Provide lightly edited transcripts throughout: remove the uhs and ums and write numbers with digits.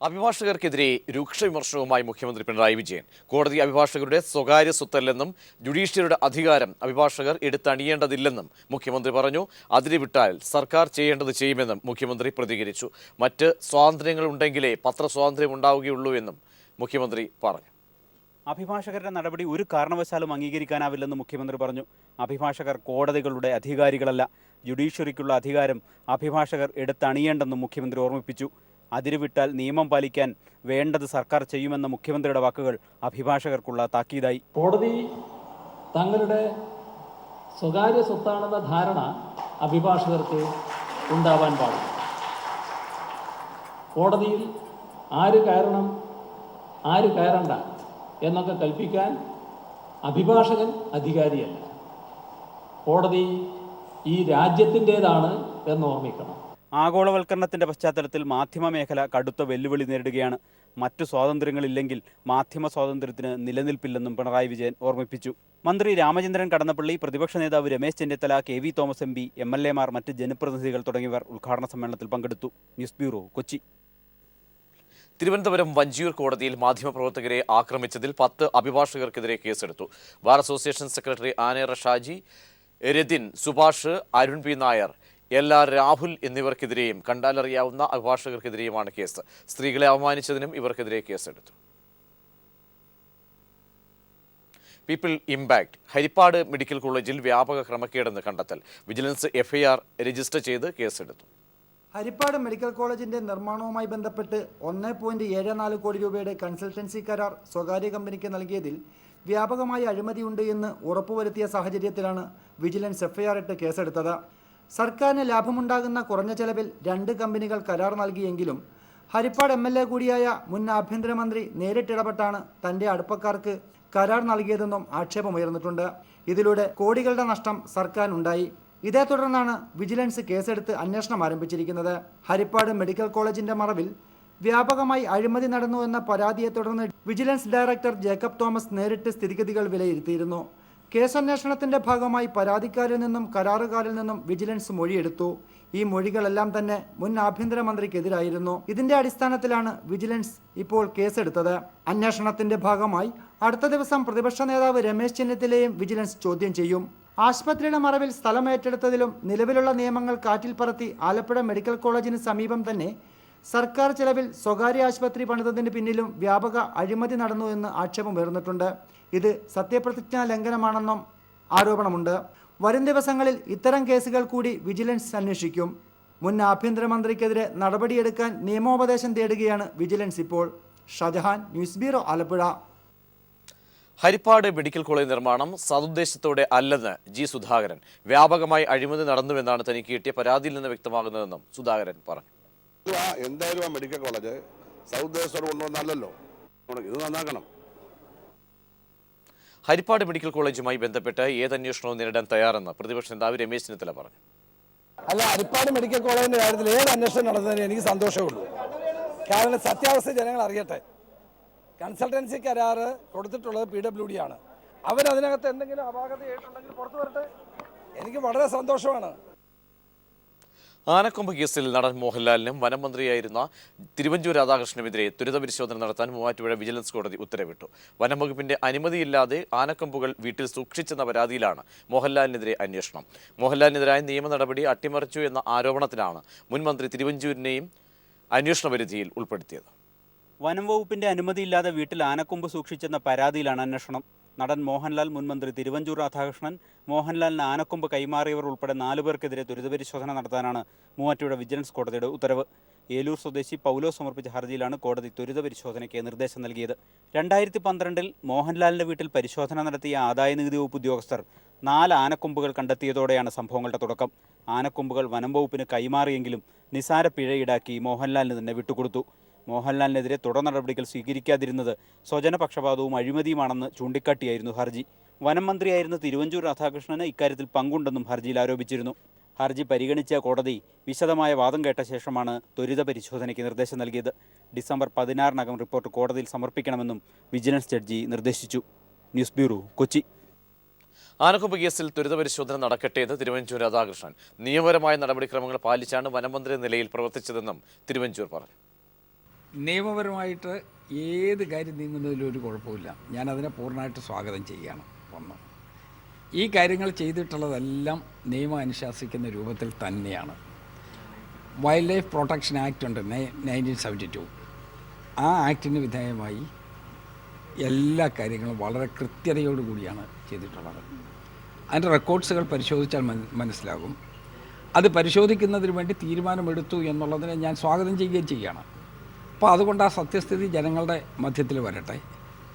അഭിഭാഷകർക്കെതിരെ രൂക്ഷ വിമർശനവുമായി മുഖ്യമന്ത്രി പിണറായി വിജയൻ. കോടതി അഭിഭാഷകരുടെ സ്വകാര്യ സ്വത്തല്ലെന്നും ജുഡീഷ്യറിയുടെ അധികാരം അഭിഭാഷകർ എടുത്തണിയേണ്ടതില്ലെന്നും മുഖ്യമന്ത്രി പറഞ്ഞു. അതിര് വിട്ടാൽ സർക്കാർ ചെയ്യേണ്ടത് ചെയ്യുമെന്നും മുഖ്യമന്ത്രി പ്രതികരിച്ചു. മറ്റ് സ്വാതന്ത്ര്യങ്ങളുണ്ടെങ്കിലേ പത്രസ്വാതന്ത്ര്യം ഉണ്ടാവുകയുള്ളൂ എന്നും മുഖ്യമന്ത്രി പറഞ്ഞു. അഭിഭാഷകരുടെ നടപടി ഒരു കാരണവശാലും അംഗീകരിക്കാനാവില്ലെന്ന് മുഖ്യമന്ത്രി പറഞ്ഞു. അഭിഭാഷകർ കോടതികളുടെ അധികാരികളല്ല. ജുഡീഷ്യറിക്കുള്ള അധികാരം അഭിഭാഷകർ എടുത്തണിയേണ്ടെന്നും മുഖ്യമന്ത്രി ഓർമ്മിപ്പിച്ചു. അതിരുവിട്ടാൽ നിയമം പാലിക്കാൻ വേണ്ടത് സർക്കാർ ചെയ്യുമെന്ന മുഖ്യമന്ത്രിയുടെ വാക്കുകൾ അഭിഭാഷകർക്കുള്ള താക്കീതായി. കോടതി തങ്ങളുടെ സ്വകാര്യ സ്വത്താണെന്ന ധാരണ അഭിഭാഷകർക്ക് ഉണ്ടാവാൻ പാടില്ല. കോടതിയിൽ ആര് കയറണം, ആര് കയറണ്ട എന്നൊക്കെ കൽപ്പിക്കാൻ അഭിഭാഷകൻ അധികാരിയല്ല. കോടതി ഈ രാജ്യത്തിൻ്റേതാണ് എന്ന് ഓർമ്മിക്കണം. ആഗോളവൽക്കരണത്തിന്റെ പശ്ചാത്തലത്തിൽ മാധ്യമ മേഖല കടുത്ത വെല്ലുവിളി നേരിടുകയാണ്. മറ്റു സ്വാതന്ത്ര്യങ്ങളില്ലെങ്കിൽ മാധ്യമ സ്വാതന്ത്ര്യത്തിന് നിലനിൽപ്പില്ലെന്നും പിണറായി വിജയൻ ഓർമ്മിപ്പിച്ചു. മന്ത്രി രാമചന്ദ്രൻ കടന്നപ്പള്ളി, പ്രതിപക്ഷ നേതാവ് Ramesh Chennithala, KV Thomas MP, MLA മാർ, മറ്റ് ജനപ്രതിനിധികൾ തുടങ്ങിയവർ ഉദ്ഘാടന സമ്മേളനത്തിൽ പങ്കെടുത്തു. News bureau, Kochi. തിരുവനന്തപുരം വഞ്ചിയൂർ കോടതിയിൽ മാധ്യമപ്രവർത്തകരെ ആക്രമിച്ചതിൽ 10 അഭിഭാഷകർക്കെതിരെ കേസെടുത്തു. ബാർ അസോസിയേഷൻ സെക്രട്ടറി ആനേറ ഷാജി, രതിൻ, സുഭാഷ്, അരുൺ P. നായർ, LR രാഹുൽ എന്നിവർക്കെതിരെയും കണ്ടാലറിയാവുന്ന അഭിഭാഷകർക്കെതിരെയുമാണ് കേസ്. സ്ത്രീകളെ അവമാനിച്ചതിനും ഇവർക്കെതിരെ കേസെടുത്തു. പീപ്പിൾ ഇമ്പാക്ട് ഹരിപ്പാട് മെഡിക്കൽ കോളേജിൽ വ്യാപക ക്രമക്കേടെന്ന് കണ്ടെത്തൽ. വിജിലൻസ് FIR രജിസ്റ്റർ ചെയ്ത് കേസെടുത്തു. ഹരിപ്പാട് മെഡിക്കൽ കോളേജിന്റെ നിർമ്മാണവുമായി ബന്ധപ്പെട്ട് 1.74 കോടി രൂപയുടെ കൺസൾട്ടൻസി കരാർ സ്വകാര്യ കമ്പനിക്ക് നൽകിയതിൽ വ്യാപകമായ അഴിമതിയുണ്ട് എന്ന് ഉറപ്പുവരുത്തിയ സാഹചര്യത്തിലാണ് വിജിലൻസ് FIR ഇട്ട് കേസെടുത്തത്. സർക്കാരിന് ലാഭമുണ്ടാകുന്ന കുറഞ്ഞ ചെലവിൽ 2 കമ്പനികൾ കരാർ നൽകിയെങ്കിലും ഹരിപ്പാട് MLA കൂടിയായ മുൻ ആഭ്യന്തരമന്ത്രി നേരിട്ടിടപെട്ടാണ് തന്റെ അടുപ്പക്കാർക്ക് കരാർ നൽകിയതെന്നും ആക്ഷേപമുയർന്നിട്ടുണ്ട്. ഇതിലൂടെ കോടികളുടെ നഷ്ടം സർക്കാരിനുണ്ടായി. ഇതേ തുടർന്നാണ് വിജിലൻസ് കേസെടുത്ത് അന്വേഷണം ആരംഭിച്ചിരിക്കുന്നത്. ഹരിപ്പാട് മെഡിക്കൽ കോളേജിന്റെ മറവിൽ വ്യാപകമായി അഴിമതി നടന്നു എന്ന പരാതിയെ തുടർന്ന് വിജിലൻസ് ഡയറക്ടർ ജേക്കബ് തോമസ് നേരിട്ട് സ്ഥിതിഗതികൾ വിലയിരുത്തിയിരുന്നു. കേസന്വേഷണത്തിന്റെ ഭാഗമായി പരാതിക്കാരിൽ നിന്നും കരാറുകാരിൽ നിന്നും വിജിലൻസ് മൊഴിയെടുത്തു. ഈ മൊഴികളെല്ലാം തന്നെ മുൻ ആഭ്യന്തരമന്ത്രിക്കെതിരായിരുന്നു. ഇതിന്റെ അടിസ്ഥാനത്തിലാണ് വിജിലൻസ് ഇപ്പോൾ കേസെടുത്തത്. അന്വേഷണത്തിന്റെ ഭാഗമായി അടുത്ത ദിവസം പ്രതിപക്ഷ നേതാവ് രമേശ് ചെന്നിത്തലയെയും വിജിലൻസ് ചോദ്യം ചെയ്യും. ആശുപത്രിയുടെ മറവിൽ സ്ഥലം ഏറ്റെടുത്തതിലും നിലവിലുള്ള നിയമങ്ങൾ കാറ്റിൽ പറത്തി ആലപ്പുഴ മെഡിക്കൽ കോളേജിന് സമീപം തന്നെ സർക്കാർ ചെലവിൽ സ്വകാര്യ ആശുപത്രി പണിതതിന് പിന്നിലും വ്യാപക അഴിമതി നടന്നു എന്ന് ആക്ഷേപമുയർന്നിട്ടുണ്ട്. ഇത് സത്യപ്രതിജ്ഞാ ലംഘനമാണെന്നും ആരോപണമുണ്ട്. വരും ദിവസങ്ങളിൽ ഇത്തരം കേസുകൾ കൂടി വിജിലൻസ് അന്വേഷിക്കും. മുൻ ആഭ്യന്തരമന്ത്രിക്കെതിരെ നടപടിയെടുക്കാൻ നിയമോപദേശം തേടുകയാണ് വിജിലൻസ് ഇപ്പോൾ. Shajahan, news bureau, Alappuzha. Haripad medical college നിർമ്മാണം സതുദ്ദേശത്തോടെ അല്ലെന്ന് G. സുധാകരൻ. വ്യാപകമായി അഴിമതി നടന്നുവെന്നാണ് തനിക്ക് കിട്ടിയ പരാതിയിൽ നിന്ന് വ്യക്തമാകുന്നതെന്നും സുധാകരൻ പറഞ്ഞു. എന്തായാലും ആ മെഡിക്കൽ കോളേജ് സതുദ്ദേശത്തോടെ കൊണ്ടുവന്നല്ലോ, ഇത് നന്നാക്കണം. ഹരിപ്പാട് മെഡിക്കൽ കോളേജുമായി ബന്ധപ്പെട്ട് ഏത് അന്വേഷണവും നേരിടാൻ തയ്യാറെന്ന് പ്രതിപക്ഷ നേതാവ് രമേശ് ചെന്നിത്തല പറഞ്ഞു. അല്ല, ഹരിപ്പാട് മെഡിക്കൽ കോളേജിന്റെ കാര്യത്തിൽ ഏത് അന്വേഷണം നടന്നതിന് എനിക്ക് സന്തോഷമേ ഉള്ളൂ. കാരണം സത്യാവസ്ഥ ജനങ്ങൾ അറിയട്ടെ. കൺസൾട്ടൻസി കരാറ് കൊടുത്തിട്ടുള്ളത് PWD ആണ്. അവരതിനകത്ത് എന്തെങ്കിലും അപാകതയായിട്ടുണ്ടെങ്കിൽ പുറത്തു വരട്ടെ. എനിക്ക് വളരെ സന്തോഷമാണ്. ആനക്കൊമ്പ് കേസിൽ നടൻ മോഹൻലാലിനും വനം മന്ത്രിയായിരുന്ന തിരുവഞ്ചൂർ രാധാകൃഷ്ണനുമെതിരെ ത്വരിത പരിശോധന നടത്താൻ മൂവാറ്റുപുഴ വിജിലൻസ് കോടതി ഉത്തരവിട്ടു. വനം വകുപ്പിന്റെ അനുമതിയില്ലാതെ ആനക്കൊമ്പുകൾ വീട്ടിൽ സൂക്ഷിച്ചെന്ന പരാതിയിലാണ് മോഹൻലാലിനെതിരെ അന്വേഷണം. മോഹൻലാലിനെതിരായ നിയമ നടപടി അട്ടിമറിച്ചു എന്ന ആരോപണത്തിലാണ് മുൻ മന്ത്രി തിരുവഞ്ചൂരിനെയും അന്വേഷണ പരിധിയിൽ ഉൾപ്പെടുത്തിയത്. വനം വകുപ്പിന്റെ അനുമതിയില്ലാതെ വീട്ടിൽ ആനക്കൊമ്പ് സൂക്ഷിച്ചെന്ന പരാതിയിലാണ് അന്വേഷണം. നടൻ മോഹൻലാൽ, മുൻ മന്ത്രി തിരുവഞ്ചൂർ രാധാകൃഷ്ണൻ, മോഹൻലാലിന് ആനക്കൊമ്പ് കൈമാറിയവർ ഉൾപ്പെടെ 4 പേർക്കെതിരെ ത്വരിത പരിശോധന നടത്താനാണ് മൂവാറ്റുപുഴ വിജിലൻസ് കോടതിയുടെ ഉത്തരവ്. ഏലൂർ സ്വദേശി പൗലോ സമർപ്പിച്ച ഹർജിയിലാണ് കോടതി ത്വരിത പരിശോധനയ്ക്ക് നിർദ്ദേശം നൽകിയത്. 2012-ൽ മോഹൻലാലിന്റെ വീട്ടിൽ പരിശോധന നടത്തിയ ആദായനികുതി വകുപ്പ് ഉദ്യോഗസ്ഥർ 4 ആനക്കൊമ്പുകൾ കണ്ടെത്തിയതോടെയാണ് സംഭവങ്ങളുടെ തുടക്കം. ആനക്കൊമ്പുകൾ വനം വകുപ്പിന് കൈമാറിയെങ്കിലും നിസാര പിഴ ഈടാക്കി മോഹൻലാലിന് തന്നെ വിട്ടുകൊടുത്തു. മോഹൻലാലിനെതിരെ തുടർ നടപടികൾ സ്വീകരിക്കാതിരുന്നത് സ്വജനപക്ഷപാതവും അഴിമതിയുമാണെന്ന് ചൂണ്ടിക്കാട്ടിയായിരുന്നു ഹർജി. വനം മന്ത്രിയായിരുന്ന തിരുവഞ്ചൂർ രാധാകൃഷ്ണന് ഇക്കാര്യത്തിൽ പങ്കുണ്ടെന്നും ഹർജിയിൽ ആരോപിച്ചിരുന്നു. ഹർജി പരിഗണിച്ച കോടതി വിശദമായ വാദം കേട്ട ശേഷമാണ് ത്വരിത പരിശോധനയ്ക്ക് നിർദ്ദേശം നൽകിയത്. ഡിസംബർ 16-നകം റിപ്പോർട്ട് കോടതിയിൽ സമർപ്പിക്കണമെന്നും വിജിലൻസ് ജഡ്ജി നിർദ്ദേശിച്ചു. News bureau, Kochi. ആനക്കൊമ്പ് കേസിൽ ത്വരിത പരിശോധന നടക്കട്ടെ എന്ന് തിരുവഞ്ചൂർ രാധാകൃഷ്ണൻ. നിയമപരമായ നടപടിക്രമങ്ങൾ പാലിച്ചാണ് വനം മന്ത്രി നിലയിൽ പ്രവർത്തിച്ചതെന്നും തിരുവഞ്ചൂർ പറഞ്ഞു. നിയമപരമായിട്ട് ഏത് കാര്യം നീങ്ങുന്നതിലും ഒരു കുഴപ്പമില്ല. ഞാനതിനെ പൂർണ്ണമായിട്ട് സ്വാഗതം ചെയ്യുകയാണ്. ഒന്ന്, ഈ കാര്യങ്ങൾ ചെയ്തിട്ടുള്ളതെല്ലാം നിയമം അനുശാസിക്കുന്ന രൂപത്തിൽ തന്നെയാണ്. വൈൽഡ് ലൈഫ് പ്രൊട്ടക്ഷൻ ആക്ട് ഉണ്ട് 1972. ആ ആക്ടിന് വിധേയമായി എല്ലാ കാര്യങ്ങളും വളരെ കൃത്യതയോടുകൂടിയാണ് ചെയ്തിട്ടുള്ളത്. അതിൻ്റെ റെക്കോർഡ്സുകൾ പരിശോധിച്ചാൽ മനസ്സിലാകും. അത് പരിശോധിക്കുന്നതിന് വേണ്ടി തീരുമാനമെടുത്തു എന്നുള്ളതിനെ ഞാൻ സ്വാഗതം ചെയ്യുകയും ചെയ്യുകയാണ്. അപ്പോൾ അതുകൊണ്ട് ആ സത്യസ്ഥിതി ജനങ്ങളുടെ മധ്യത്തിൽ വരട്ടെ,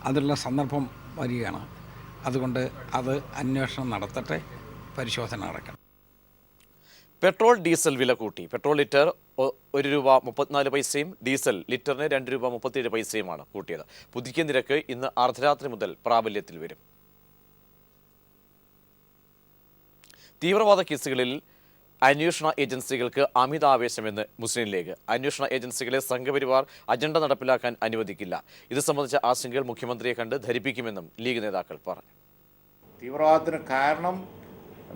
അതിനുള്ള സന്ദർഭം വരികയാണ്. അതുകൊണ്ട് അത് അന്വേഷണം നടത്തട്ടെ, പരിശോധന നടക്കണം. പെട്രോൾ ഡീസൽ വില കൂട്ടി. പെട്രോൾ ലിറ്റർ ₹1.34 ഡീസൽ ലിറ്ററിന് ₹2.37 കൂട്ടിയത്. പുതുക്കിയ നിരക്ക് ഇന്ന് അർദ്ധരാത്രി മുതൽ പ്രാബല്യത്തിൽ വരും. തീവ്രവാദ കേസുകളിൽ അന്വേഷണ ഏജൻസികൾക്ക് അമിതാവേശമെന്ന് മുസ്ലിം ലീഗ്. അന്വേഷണ ഏജൻസികളെ സംഘപരിവാർ അജണ്ട നടപ്പിലാക്കാൻ അനുവദിക്കില്ല. ഇത് സംബന്ധിച്ച ആശങ്കകൾ മുഖ്യമന്ത്രിയെ കണ്ട് ധരിപ്പിക്കുമെന്നും ലീഗ് നേതാക്കൾ പറഞ്ഞു. തീവ്രവാദത്തിന് കാരണം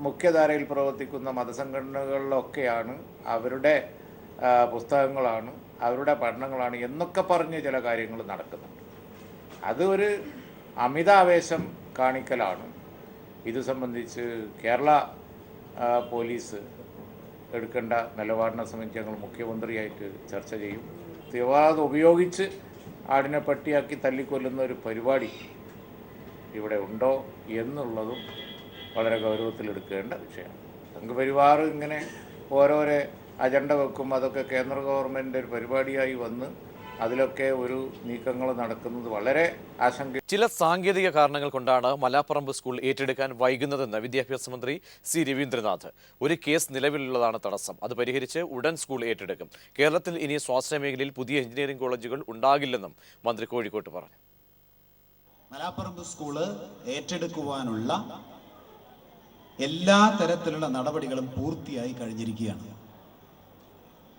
മുഖ്യധാരയിൽ പ്രവർത്തിക്കുന്ന മതസംഘടനകളിലൊക്കെയാണ്, അവരുടെ പുസ്തകങ്ങളാണ്, അവരുടെ പഠനങ്ങളാണ് എന്നൊക്കെ പറഞ്ഞ് ചില കാര്യങ്ങൾ നടക്കുന്നുണ്ട്. അത് ഒരു അമിതാവേശം കാണിക്കലാണ്. ഇത് സംബന്ധിച്ച് കേരള പോലീസ് എടുക്കേണ്ട നിലപാടിനെ സംബന്ധിച്ച് ഞങ്ങൾ മുഖ്യമന്ത്രിയായിട്ട് ചർച്ച ചെയ്യും. തീവ്രവാദം ഉപയോഗിച്ച് ആടിനെ പട്ടിയാക്കി തല്ലിക്കൊല്ലുന്ന ഒരു പരിപാടി ഇവിടെ ഉണ്ടോ എന്നുള്ളതും വളരെ ഗൗരവത്തിലെടുക്കേണ്ട വിഷയമാണ്. സംഘപരിവാർ ഇങ്ങനെ ഓരോരോ അജണ്ട വെക്കും, അതൊക്കെ കേന്ദ്ര ഗവൺമെൻറ്റിൻ്റെ ഒരു പരിപാടിയായി വന്ന് അതിലൊക്കെ ഒരു നീക്കങ്ങൾ നടക്കുന്നത് വളരെ ആശങ്ക. ചില സാങ്കേതിക കാരണങ്ങൾ കൊണ്ടാണ് മലാപ്പറമ്പ് സ്കൂൾ ഏറ്റെടുക്കാൻ വൈകുന്നതെന്ന് വിദ്യാഭ്യാസ മന്ത്രി സി രവീന്ദ്രനാഥ്. ഒരു കേസ് നിലവിലുള്ളതാണ് തടസ്സം. അത് പരിഹരിച്ച് ഉടൻ സ്കൂൾ ഏറ്റെടുക്കും. കേരളത്തിൽ ഇനി സ്വാശ്രയ മേഖലയിൽ പുതിയ എഞ്ചിനീയറിംഗ് കോളേജുകൾ ഉണ്ടാകില്ലെന്നും മന്ത്രി കോഴിക്കോട്ട് പറഞ്ഞു. മലാപ്പറമ്പ് സ്കൂള് ഏറ്റെടുക്കുവാനുള്ള എല്ലാ തരത്തിലുള്ള നടപടികളും പൂർത്തിയായി കഴിഞ്ഞിരിക്കുകയാണ്.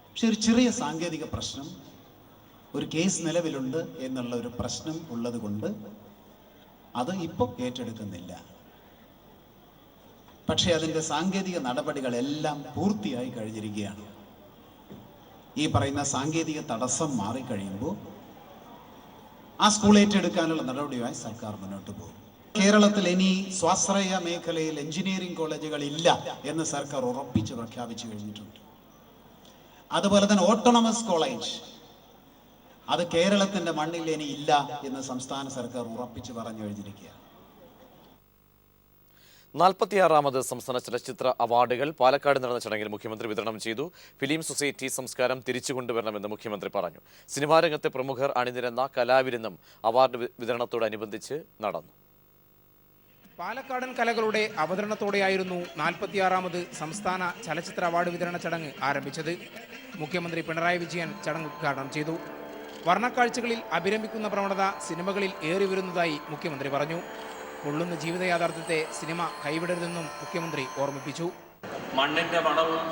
പക്ഷെ ഒരു ചെറിയ സാങ്കേതിക പ്രശ്നം, ഒരു കേസ് നിലവിലുണ്ട് എന്നുള്ള ഒരു പ്രശ്നം ഉള്ളത് കൊണ്ട് അത് ഇപ്പോൾ ഏറ്റെടുക്കുന്നില്ല. പക്ഷേ അതിൻ്റെ സാങ്കേതിക നടപടികളെല്ലാം പൂർത്തിയായി കഴിഞ്ഞിരിക്കുകയാണ്. ഈ പറയുന്ന സാങ്കേതിക തടസ്സം മാറിക്കഴിയുമ്പോൾ ആ സ്കൂൾ ഏറ്റെടുക്കാനുള്ള നടപടിയുമായി സർക്കാർ മുന്നോട്ട് പോകും. കേരളത്തിൽ ഇനി സ്വാശ്രയ മേഖലയിൽ എഞ്ചിനീയറിംഗ് കോളേജുകൾ ഇല്ല എന്ന് സർക്കാർ ഉറപ്പിച്ച് പ്രഖ്യാപിച്ചു കഴിഞ്ഞിട്ടുണ്ട്. അതുപോലെ തന്നെ ഓട്ടോണമസ് കോളേജ് അത് കേരളത്തിന്റെ മണ്ണിൽ ഇനി ഇല്ല എന്ന് സംസ്ഥാന സർക്കാർ ഉറപ്പിച്ച് പറഞ്ഞു കഴിഞ്ഞിരിക്കുകയാണ്. 46ാമത് സംസ്ഥാന ചലച്ചിത്ര അവാർഡുകൾ പാലക്കാട് നടന്ന ചടങ്ങിൽ മുഖ്യമന്ത്രി വിതരണം ചെയ്തു. ഫിലിം സൊസൈറ്റി സംസ്കാരം തിരിച്ചു കൊണ്ടുവരണമെന്ന് മുഖ്യമന്ത്രി പറഞ്ഞു. സിനിമാ രംഗത്തെ പ്രമുഖർ അണിനിരന്ന കലാവിരുന്നും അവാർഡ് വിതരണത്തോടനുബന്ധിച്ച് നടന്നു. പാലക്കാടൻ കലകളുടെ അവതരണത്തോടെയായിരുന്നു 46ാമത് സംസ്ഥാന ചലച്ചിത്ര അവാർഡ് വിതരണ ചടങ്ങ് ആരംഭിച്ചത്. മുഖ്യമന്ത്രി പിണറായി വിജയൻ ചടങ്ങ് ഉദ്ഘാടനം ചെയ്തു. വർണ്ണക്കാഴ്ചകളിൽ അഭിരമിക്കുന്ന പ്രവണത സിനിമകളിൽ ഏറി വരുന്നതായി മുഖ്യമന്ത്രി പറഞ്ഞു. പൊള്ളുന്ന ജീവിത യാഥാർത്ഥ്യത്തെ സിനിമ കൈവിടരുതെന്നും മുഖ്യമന്ത്രി ഓർമ്മിപ്പിച്ചു. മണ്ണിൻ്റെ മണവും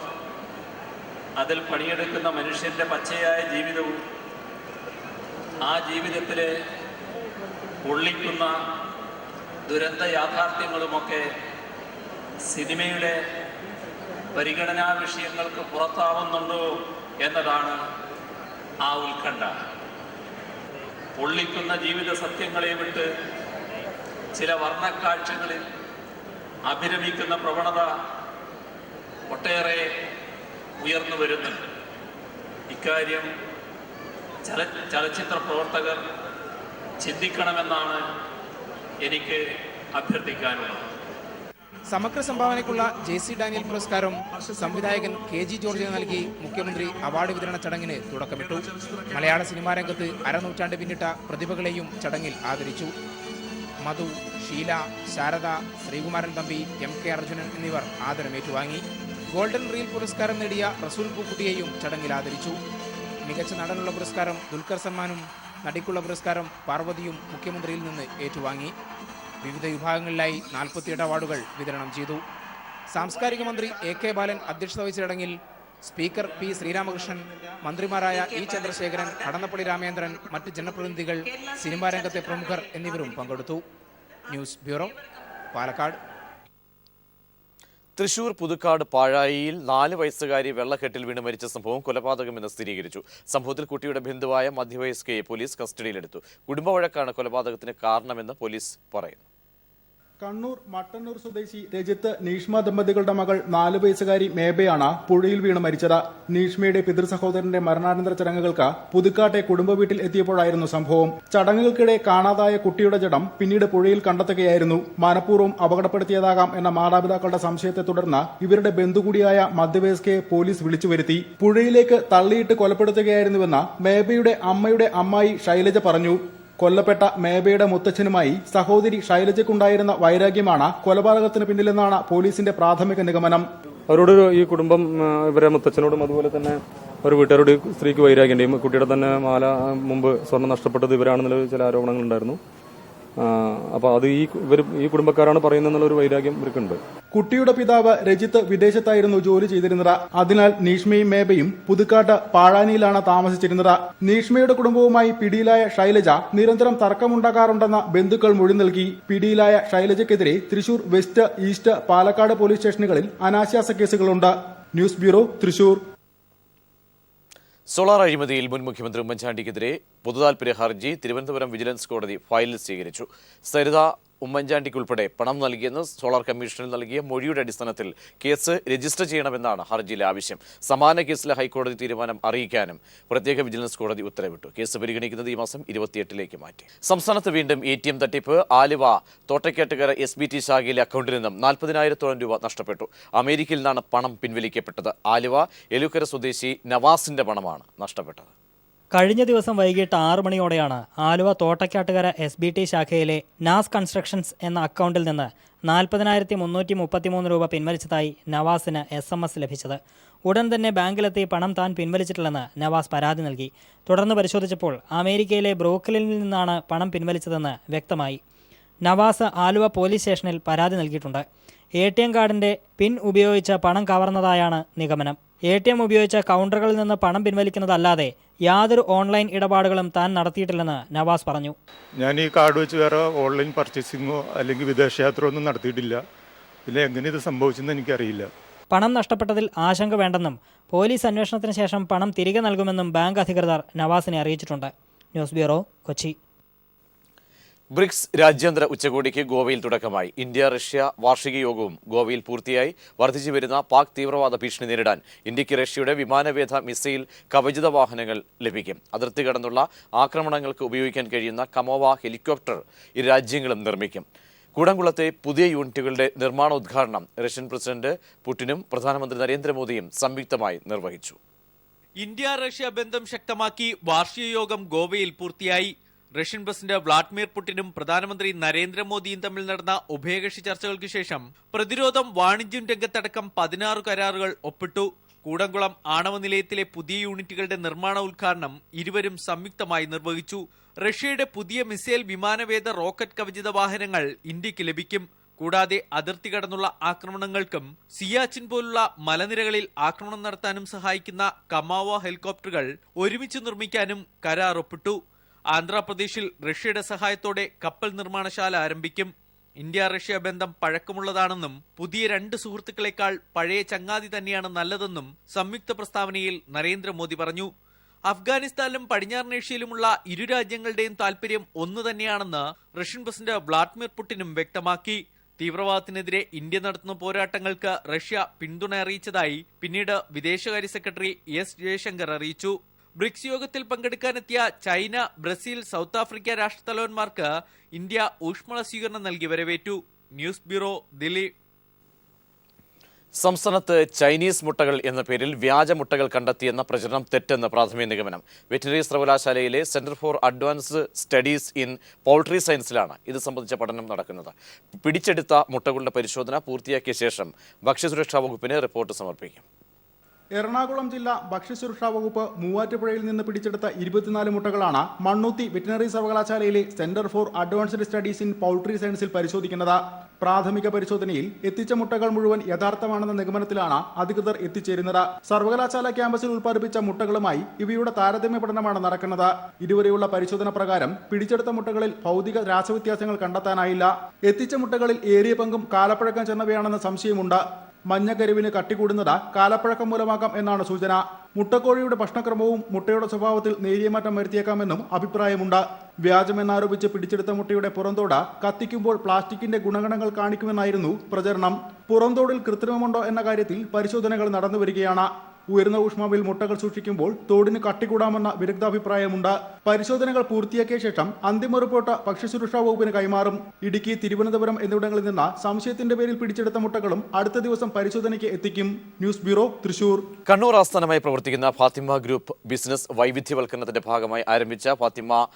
അതിൽ പണിയെടുക്കുന്ന മനുഷ്യൻ്റെ പച്ചയായ ജീവിതവും ആ ജീവിതത്തിലെ പൊള്ളിക്കുന്ന ദുരന്ത യാഥാർത്ഥ്യങ്ങളുമൊക്കെ സിനിമയുടെ പരിഗണനാ വിഷയങ്ങൾക്ക് പുറത്താവുന്നുണ്ടോ എന്നതാണ് ആ ഉത്കണ്ഠ. പൊള്ളിക്കുന്ന ജീവിത സത്യങ്ങളെ വിട്ട് ചില വർണ്ണക്കാഴ്ചകളിൽ അഭിരമിക്കുന്ന പ്രവണത ഒട്ടേറെ ഉയർന്നു വരുന്നുണ്ട്. ഇക്കാര്യം ചലച്ചിത്ര പ്രവർത്തകർ ചിന്തിക്കണമെന്നാണ് എനിക്ക് അഭ്യർത്ഥിക്കാനുള്ളത്. സമഗ്ര സംഭാവനയ്ക്കുള്ള JC ഡാനിയൽ പുരസ്കാരം സംവിധായകൻ KG ജോർജിന് നൽകി മുഖ്യമന്ത്രി അവാർഡ് വിതരണ ചടങ്ങിന് തുടക്കമിട്ടു. മലയാള സിനിമാ രംഗത്ത് അരനൂറ്റാണ്ട് പിന്നിട്ട പ്രതിഭകളെയും ചടങ്ങിൽ ആദരിച്ചു. മധു, ഷീല, ശാരദ, ശ്രീകുമാരൻ തമ്പി, MK അർജുനൻ എന്നിവർ ആദരമേറ്റുവാങ്ങി. ഗോൾഡൻ റീൽ പുരസ്കാരം നേടിയ റസൂൽ പൂക്കുട്ടിയെയും ചടങ്ങിൽ ആദരിച്ചു. മികച്ച നടനുള്ള പുരസ്കാരം ദുൽഖർ സൽമാനും നടിക്കുള്ള പുരസ്കാരം പാർവതിയും മുഖ്യമന്ത്രിയിൽ നിന്ന് ഏറ്റുവാങ്ങി. വിവിധ വിഭാഗങ്ങളിലായി 48 അവാർഡുകൾ വിതരണം ചെയ്തു. സാംസ്കാരിക മന്ത്രി AK ബാലൻ അധ്യക്ഷത വഹിച്ച ചടങ്ങിൽ സ്പീക്കർ P ശ്രീരാമകൃഷ്ണൻ, മന്ത്രിമാരായ E ചന്ദ്രശേഖരൻ, കടന്നപ്പള്ളി രാമേന്ദ്രൻ, മറ്റ് ജനപ്രതിനിധികൾ, സിനിമാ രംഗത്തെ പ്രമുഖർ എന്നിവരും പങ്കെടുത്തു. News bureau, Palakkad. തൃശൂർ പുതുക്കാട് പാഴായിയിൽ 4 വയസ്സുകാരി വെള്ളക്കെട്ടിൽ വീണ് മരിച്ച സംഭവം കൊലപാതകമെന്ന് സ്ഥിരീകരിച്ചു. സംഭവത്തിൽ കുട്ടിയുടെ ബന്ധുവായ മധ്യവയസ്കയെ പോലീസ് കസ്റ്റഡിയിലെടുത്തു. കുടുംബവഴക്കാണ് കൊലപാതകത്തിന് കാരണമെന്ന് പോലീസ് പറയുന്നു. കണ്ണൂർ മട്ടന്നൂർ സ്വദേശി രജിത്ത് നീഷ്മ ദമ്പതികളുടെ മകൾ 4 വയസ്സുകാരി മേബയാണ് പുഴയിൽ വീണ് മരിച്ചത്. നീഷ്മയുടെ പിതൃസഹോദരന്റെ മരണാനന്തര ചടങ്ങുകൾക്ക് പുതുക്കാട്ടെ കുടുംബ വീട്ടിൽ എത്തിയപ്പോഴായിരുന്നു സംഭവം. ചടങ്ങുകൾക്കിടെ കാണാതായ കുട്ടിയുടെ ജഡം പിന്നീട് പുഴയിൽ കണ്ടെത്തുകയായിരുന്നു. മനഃപൂർവ്വം അപകടപ്പെടുത്തിയതാകാം എന്ന മാതാപിതാക്കളുടെ സംശയത്തെ തുടർന്ന് ഇവരുടെ ബന്ധു കൂടിയായ മധ്യവയസ്കയെ പോലീസ് വിളിച്ചുവരുത്തി. പുഴയിലേക്ക് തള്ളിയിട്ട് കൊലപ്പെടുത്തുകയായിരുന്നുവെന്ന് മേബയുടെ അമ്മയുടെ അമ്മായി ശൈലജ പറഞ്ഞു. കൊല്ലപ്പെട്ട മേബയുടെ മുത്തച്ഛനുമായി സഹോദരി ശൈലജയ്ക്കുണ്ടായിരുന്ന വൈരാഗ്യമാണ് കൊലപാതകത്തിന് പിന്നിലെന്നാണ് പോലീസിന്റെ പ്രാഥമിക നിഗമനം. അവരോട് ഈ കുടുംബം ഇവരെ മുത്തച്ഛനോടും അതുപോലെ തന്നെ ഒരു വീട്ടുകാരോട് സ്ത്രീക്ക് വൈരാഗ്യം. കുട്ടിയുടെ തന്നെ മാല മുമ്പ് സ്വർണ്ണം നഷ്ടപ്പെട്ടത് ഇവരാണെന്നുള്ള ചില ആരോപണങ്ങളുണ്ടായിരുന്നു. അപ്പോൾ അത് ഈ കുടുംബക്കാരാണ് പറയുന്നതെന്നുള്ളൊരു വൈരാഗ്യം ഇവർക്കുണ്ട്. കുട്ടിയുടെ പിതാവ് രജിത്ത് വിദേശത്തായിരുന്നു ജോലി ചെയ്തിരുന്നത്. അതിനാൽ നീഷ്മയും മേബയും പുതുക്കാട്ട് പാഴാനിയിലാണ് താമസിച്ചിരുന്നത്. നീഷ്മയുടെ കുടുംബവുമായി പിടിയിലായ ശൈലജ നിരന്തരം തർക്കമുണ്ടാകാറുണ്ടെന്ന ബന്ധുക്കൾ മൊഴി നൽകി. പിടിയിലായ ശൈലജയ്ക്കെതിരെ Thrissur west, east, Palakkad police സ്റ്റേഷനുകളിൽ അനാശാസ കേസുകളുണ്ട്. News bureau, Thrissur. സോളാർ അഴിമതിയിൽ മുൻ മുഖ്യമന്ത്രി ഉമ്മൻചാണ്ടിക്കെതിരെ പൊതുതാൽപര്യ ഹർജി തിരുവനന്തപുരം വിജിലൻസ് കോടതി ഫയലിൽ സ്വീകരിച്ചു. സരിത ഉമ്മൻചാണ്ടിക്കുൾപ്പെടെ പണം നൽകിയെന്ന് സോളാർ കമ്മീഷനിൽ നൽകിയ മൊഴിയുടെ അടിസ്ഥാനത്തിൽ കേസ് രജിസ്റ്റർ ചെയ്യണമെന്നാണ് ഹർജിയിലെ ആവശ്യം. സമാന കേസിലെ ഹൈക്കോടതി തീരുമാനം അറിയിക്കാനും പ്രത്യേക വിജിലൻസ് കോടതി ഉത്തരവിട്ടു. കേസ് പരിഗണിക്കുന്നത് ഈ മാസം 28 മാറ്റി. സംസ്ഥാനത്ത് വീണ്ടും ATM തട്ടിപ്പ്. ആലുവ തോട്ടയ്ക്കാട്ടുകര SBT ശാഖയിലെ അക്കൗണ്ടിൽ നിന്നും 40,000 രൂപ നഷ്ടപ്പെട്ടു. അമേരിക്കയിൽ നിന്നാണ് പണം പിൻവലിക്കപ്പെട്ടത്. ആലുവ എലുക്കര സ്വദേശി നവാസിന്റെ പണമാണ് നഷ്ടപ്പെട്ടത്. കഴിഞ്ഞ ദിവസം വൈകിട്ട് 6 മണിയോടെയാണ് ആലുവ തോട്ടയ്ക്കാട്ടുകര SBT ശാഖയിലെ നാസ് കൺസ്ട്രക്ഷൻസ് എന്ന അക്കൗണ്ടിൽ നിന്ന് 40,333 രൂപ പിൻവലിച്ചതായി നവാസിന് SMS ലഭിച്ചത്. ഉടൻ തന്നെ ബാങ്കിലെത്തി പണം താൻ പിൻവലിച്ചിട്ടില്ലെന്ന് നവാസ് പരാതി നൽകി. തുടർന്ന് പരിശോധിച്ചപ്പോൾ അമേരിക്കയിലെ ബ്രൂക്ലിനിൽ നിന്നാണ് പണം പിൻവലിച്ചതെന്ന് വ്യക്തമായി. നവാസ് ആലുവ പോലീസ് സ്റ്റേഷനിൽ പരാതി നൽകിയിട്ടുണ്ട്. ATM കാർഡിന്റെ പിൻ ഉപയോഗിച്ച് പണം കവർന്നതായാണ് നിഗമനം. ATM ഉപയോഗിച്ച കൗണ്ടറുകളിൽ നിന്ന് പണം പിൻവലിക്കുന്നതല്ലാതെ യാതൊരു ഓൺലൈൻ ഇടപാടുകളും താൻ നടത്തിയിട്ടില്ലെന്ന് നവാസ് പറഞ്ഞു. ഞാൻ ഈ കാർഡ് വെച്ച് വേറെ ഓൺലൈൻ പർച്ചേസിങ്ങോ അല്ലെങ്കിൽ വിദേശയാത്ര ഒന്നും നടത്തിയിട്ടില്ല. പിന്നെ എങ്ങനെ ഇത് സംഭവിച്ചെന്ന് എനിക്കറിയില്ല. പണം നഷ്ടപ്പെട്ടതിൽ ആശങ്ക വേണ്ടെന്നും പോലീസ് അന്വേഷണത്തിന് ശേഷം പണം തിരികെ നൽകുമെന്നും ബാങ്ക് അധികൃതർ നവാസിനെ അറിയിച്ചിട്ടുണ്ട്. News bureau, Kochi. ബ്രിക്സ് രാജ്യാന്തര ഉച്ചകോടിക്ക് ഗോവയിൽ തുടക്കമായി. ഇന്ത്യ റഷ്യ വാർഷിക യോഗവും ഗോവയിൽ പൂർത്തിയായി. വർദ്ധിച്ചു വരുന്ന പാക് തീവ്രവാദ ഭീഷണി നേരിടാൻ ഇന്ത്യക്ക് റഷ്യയുടെ വിമാനവേധ മിസൈൽ കവചിത വാഹനങ്ങൾ ലഭിക്കും. അതിർത്തി കടന്നുള്ള ആക്രമണങ്ങൾക്ക് ഉപയോഗിക്കാൻ കഴിയുന്ന കമോവ ഹെലികോപ്റ്റർ ഇരു രാജ്യങ്ങളും നിർമ്മിക്കും. കൂടംകുളത്തെ പുതിയ യൂണിറ്റുകളുടെ നിർമ്മാണോദ്ഘാടനം റഷ്യൻ പ്രസിഡന്റ് പുടിനും പ്രധാനമന്ത്രി നരേന്ദ്രമോദിയും സംയുക്തമായി നിർവഹിച്ചു. ഇന്ത്യ റഷ്യ ബന്ധം ശക്തമാക്കി വാർഷിക യോഗം ഗോവയിൽ പൂർത്തിയായി. റഷ്യൻ പ്രസിഡന്റ് വ്ളാഡിമിർ പുടിനും പ്രധാനമന്ത്രി നരേന്ദ്രമോദിയും തമ്മിൽ നടന്ന ഉഭയകക്ഷി ചർച്ചകൾക്ക് ശേഷം പ്രതിരോധം, വാണിജ്യം രംഗത്തടക്കം 16 കരാറുകൾ ഒപ്പിട്ടു. കൂടംകുളം ആണവ നിലയത്തിലെ പുതിയ യൂണിറ്റുകളുടെ നിർമ്മാണ ഉദ്ഘാടനം ഇരുവരും സംയുക്തമായി നിർവഹിച്ചു. റഷ്യയുടെ പുതിയ മിസൈൽ, വിമാനവേധ, റോക്കറ്റ് കവചിത വാഹനങ്ങൾ ഇന്ത്യക്ക് ലഭിക്കും. കൂടാതെ അതിർത്തി കടന്നുള്ള ആക്രമണങ്ങൾക്കും സിയാച്ചിൻ പോലുള്ള മലനിരകളിൽ ആക്രമണം നടത്താനും സഹായിക്കുന്ന കമാവ ഹെലികോപ്റ്ററുകൾ ഒരുമിച്ച് നിർമ്മിക്കാനും കരാർ ഒപ്പിട്ടു. ആന്ധ്രാപ്രദേശിൽ റഷ്യയുടെ സഹായത്തോടെ കപ്പൽ നിർമ്മാണശാല ആരംഭിക്കും. ഇന്ത്യ റഷ്യ ബന്ധം പഴക്കമുള്ളതാണെന്നും പുതിയ 2 സുഹൃത്തുക്കളെക്കാൾ പഴയ ചങ്ങാതി തന്നെയാണ് നല്ലതെന്നും സംയുക്ത പ്രസ്താവനയിൽ നരേന്ദ്രമോദി പറഞ്ഞു. അഫ്ഗാനിസ്ഥാനിലും പടിഞ്ഞാറൻ ഏഷ്യയിലുമുള്ള ഇരു രാജ്യങ്ങളുടെയും താൽപര്യം ഒന്നു തന്നെയാണെന്ന് റഷ്യൻ പ്രസിഡന്റ് വ്ളാഡിമിർ പുടിനും വ്യക്തമാക്കി. തീവ്രവാദത്തിനെതിരെ ഇന്ത്യ നടത്തുന്ന പോരാട്ടങ്ങൾക്ക് റഷ്യ പിന്തുണ അറിയിച്ചതായി പിന്നീട് വിദേശകാര്യ സെക്രട്ടറി S ജയശങ്കർ അറിയിച്ചു. ബ്രിക്സ് യോഗത്തിൽ പങ്കെടുക്കാനെത്തിയ ചൈന, ബ്രസീൽ, സൗത്ത് ആഫ്രിക്ക രാഷ്ട്രത്തലവന്മാർക്ക് ഇന്ത്യ ഊഷ്മള സ്വീകരണം നൽകി വരവേറ്റു. News bureau, Delhi. സംസ്ഥാനത്ത് ചൈനീസ് മുട്ടകൾ എന്ന പേരിൽ വ്യാജ മുട്ടകൾ കണ്ടെത്തിയെന്ന പ്രചരണം തെറ്റെന്ന് പ്രാഥമിക നിഗമനം. വെറ്ററിനറി സർവകലാശാലയിലെ centre for advanced studies in poultry സയൻസിലാണ് ഇത് സംബന്ധിച്ച പഠനം നടക്കുന്നത്. പിടിച്ചെടുത്ത മുട്ടകളുടെ പരിശോധന പൂർത്തിയാക്കിയ ശേഷം ഭക്ഷ്യസുരക്ഷാ വകുപ്പിന് റിപ്പോർട്ട് സമർപ്പിക്കും. എറണാകുളം ജില്ലാ ഭക്ഷ്യസുരക്ഷാ വകുപ്പ് മൂവാറ്റുപുഴയിൽ നിന്ന് പിടിച്ചെടുത്ത 24 മുട്ടകളാണ് മണ്ണുത്തി വെറ്റിനറി സർവകലാശാലയിലെ centre for advanced studies in poultry സയൻസിൽ പരിശോധിക്കുന്നത്. പ്രാഥമിക പരിശോധനയിൽ എത്തിച്ച മുട്ടകൾ മുഴുവൻ യഥാർത്ഥമാണെന്ന നിഗമനത്തിലാണ് അധികൃതർ എത്തിച്ചേരുന്നത്. സർവകലാശാല ക്യാമ്പസിൽ ഉൽപ്പാദിപ്പിച്ച മുട്ടകളുമായി ഇവയുടെ താരതമ്യ പഠനമാണ് നടക്കുന്നത്. ഇതുവരെയുള്ള പരിശോധന പ്രകാരം പിടിച്ചെടുത്ത മുട്ടകളിൽ ഭൗതിക രാസവ്യത്യാസങ്ങൾ കണ്ടെത്താനായില്ല. എത്തിച്ച മുട്ടകളിൽ ഏറിയ പങ്കും കാലപ്പഴക്കം ചെന്നവയാണെന്ന സംശയമുണ്ട്. മഞ്ഞക്കരിവിന് കട്ടികൂടുന്നത് കാലപ്പഴക്കം മൂലമാകാം എന്നാണ് സൂചന. മുട്ടക്കോഴിയുടെ ഭക്ഷണക്രമവും മുട്ടയുടെ സ്വഭാവത്തിൽ നേരിയ മാറ്റം വരുത്തിയേക്കാമെന്നും അഭിപ്രായമുണ്ട്. വ്യാജമെന്നാരോപിച്ച് പിടിച്ചെടുത്ത മുട്ടയുടെ പുറന്തോട് കത്തിക്കുമ്പോൾ പ്ലാസ്റ്റിക്കിന്റെ ഗുണഗണങ്ങൾ കാണിക്കുമെന്നായിരുന്നു പ്രചരണം. പുറന്തോടിൽ കൃത്രിമമുണ്ടോ എന്ന കാര്യത്തിൽ പരിശോധനകൾ നടന്നുവരികയാണ്. ഉയർന്ന ഊഷ്മാവിൽ മുട്ടകൾ സൂക്ഷിക്കുമ്പോൾ തോടിന് കട്ടികൂടാമെന്ന വിദഗ്ധാഭിപ്രായമുണ്ട്. പരിശോധനകൾ പൂർത്തിയാക്കിയ ശേഷം അന്തിമ റിപ്പോർട്ട് ഭക്ഷ്യസുരക്ഷാ വകുപ്പിന് കൈമാറും. ഇടുക്കി, തിരുവനന്തപുരം എന്നിവിടങ്ങളിൽ നിന്ന് സംശയത്തിന്റെ പേരിൽ പിടിച്ചെടുത്ത മുട്ടകളും അടുത്ത ദിവസം പരിശോധനയ്ക്ക് എത്തിക്കും. News bureau, Thrissur. കണ്ണൂർ ആസ്ഥാനമായി പ്രവർത്തിക്കുന്ന ഫാത്തിമ ഗ്രൂപ്പ് ബിസിനസ് വൈവിധ്യവൽക്കരണത്തിന്റെ ഭാഗമായി ആരംഭിച്ച ഫാത്തിമ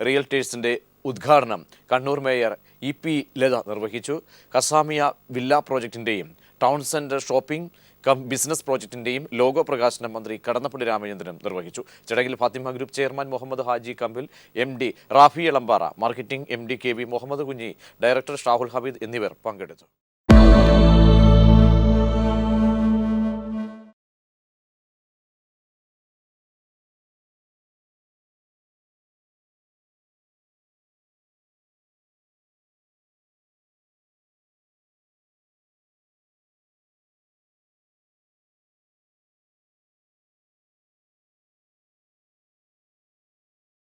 റിയൽറ്റേഴ്സിന്റെ ഉദ്ഘാടനം കണ്ണൂർ മേയർ EP ലത നിർവഹിച്ചു. കസാമിയ വില്ല പ്രോജക്ടിന്റെയും ടൗൺ സെന്റർ ഷോപ്പിംഗ് ബിസിനസ് പ്രോജക്ടിന്റെയും ലോഗോ പ്രകാശനം മന്ത്രി കടന്നപ്പള്ളി രാമചന്ദ്രൻ നിർവഹിച്ചു. ചടങ്ങിൽ Fathima group chairman Muhammad Haji Kambil, MD Rafi Elambara, marketing MD KV Muhammad Kunhi, director Shahul Hameed എന്നിവർ പങ്കെടുത്തു.